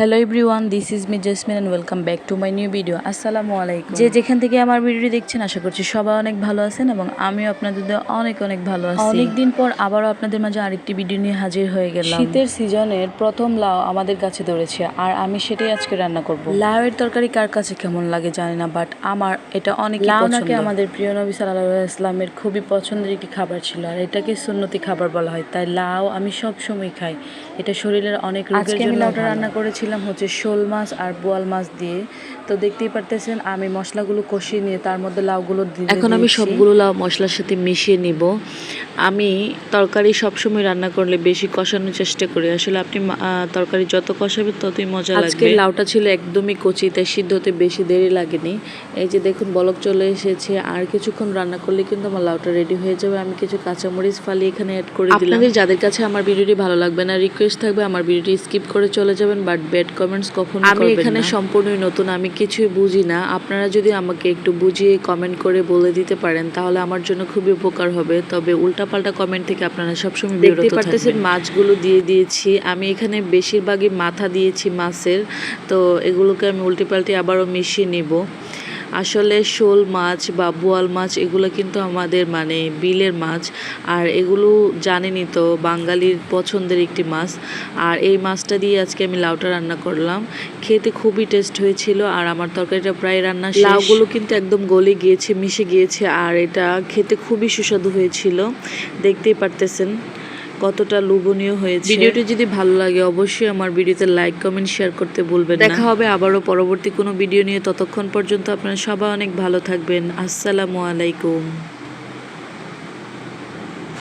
Hello everyone, this is me jasmine and welcome back to my new video. আসসালামু আলাইকুম। যেখান থেকে আমার ভিডিওটি দেখছেন, আশা করছি সবাই অনেক ভালো আছেন এবং আমিও আপনাদের অনেক ভালো আছি। অনেকদিন পর আবারও আপনাদের মাঝে আরেকটি ভিডিও নিয়ে হাজির হয়ে গেলাম। শীতের সিজনের প্রথম লাউ আমাদের কাছে ধরেছে আর আমি সেটাই আজকে রান্না করব। লাউয়ের তরকারি কার কাছে কেমন লাগে জানি না, বাট আমার এটা অনেক লাউ নাকি আমাদের প্রিয় নবী সাল্লাল্লাহু আলাইহি ওয়াসাল্লামের খুবই পছন্দের একটি খাবার ছিল আর এটাকে সুন্নতি খাবার বলা হয়, তাই লাউ আমি সব সময় খাই। এটা শরীরের অনেক রোগের জন্য লাউটা রান্না করেছিলাম হচ্ছে শোল মাছ আর বোয়াল মাছ দিয়ে। তো দেখতেই পারতেছেন আমি মশলাগুলো কষিয়ে নিয়ে তার মধ্যে লাউগুলো দিয়ে এখন আমি সবগুলো লাউ মশলার সাথে মিশিয়ে নিব। আমি তরকারি সবসময় রান্না করলে বেশি কষানোর চেষ্টা করি। আসলে আপনি তরকারি যত কষাবেন ততই মজা লাগবে। আজকে লাউটা ছিল একদমই কচি, তাই সিদ্ধ হতে বেশি দেরি লাগেনি। এই যে দেখুন বলক চলে এসেছে, আর কিছুক্ষণ রান্না করলে কিন্তু আমার লাউটা রেডি হয়ে যাবে। আমি কিছু কাঁচামরিচ ফালি এখানে অ্যাড করে দিলাম। আপনাদের যাদের কাছে আমার ভিডিওটি ভালো লাগবে না, রিকোয়েস্ট থাকবে আমার ভিডিওটি স্কিপ করে চলে যাবেন, বাট ব্যাড কমেন্টস কখনো করবেন না। আমি এখানে সম্পূর্ণই নতুন, আমি কিছুই বুঝি না। আপনারা যদি আমাকে একটু বুঝিয়ে কমেন্ট করে বলে দিতে পারেন তাহলে আমার জন্য খুবই উপকার হবে। তবে উল্টাপাল্টা কমেন্ট থেকে আপনারা সবসময় বিরত থাকবেন। দেখতে পারতেছেন মাছগুলো দিয়ে দিয়েছি। আমি এখানে বেশিরভাগই মাথা দিয়েছি মাছের, তো এগুলোকে আমি উল্টেপাল্টে আবারও মিশিয়ে নিব। আসলে শোল মাছ বা বোয়াল মাছ এগুলো কিন্তু আমাদের বিলের মাছ, আর এগুলো জানেনই তো বাঙালির পছন্দের একটি মাছ। আর এই মাছটা দিয়ে আজকে আমি লাউটা রান্না করলাম। খেতে খুবই টেস্ট হয়েছিল আর আমার তরকারিটা প্রায় রান্না শেষ। লাউগুলো কিন্তু একদম গলে গিয়েছে, মিশে গিয়েছে, আর এটা খেতে খুবই সুস্বাদু হয়েছিল। দেখতেই পারতেছেন কতটা লোভনীয় হয়েছে। ভিডিওটি যদি ভালো লাগে অবশ্যই আমার ভিডিওতে লাইক কমেন্ট শেয়ার করতে ভুলবেন না। দেখা হবে আবারও পরবর্তী কোনো ভিডিও নিয়ে। ততক্ষণ পর্যন্ত আপনারা সবাই অনেক ভালো থাকবেন। আসসালামু আলাইকুম।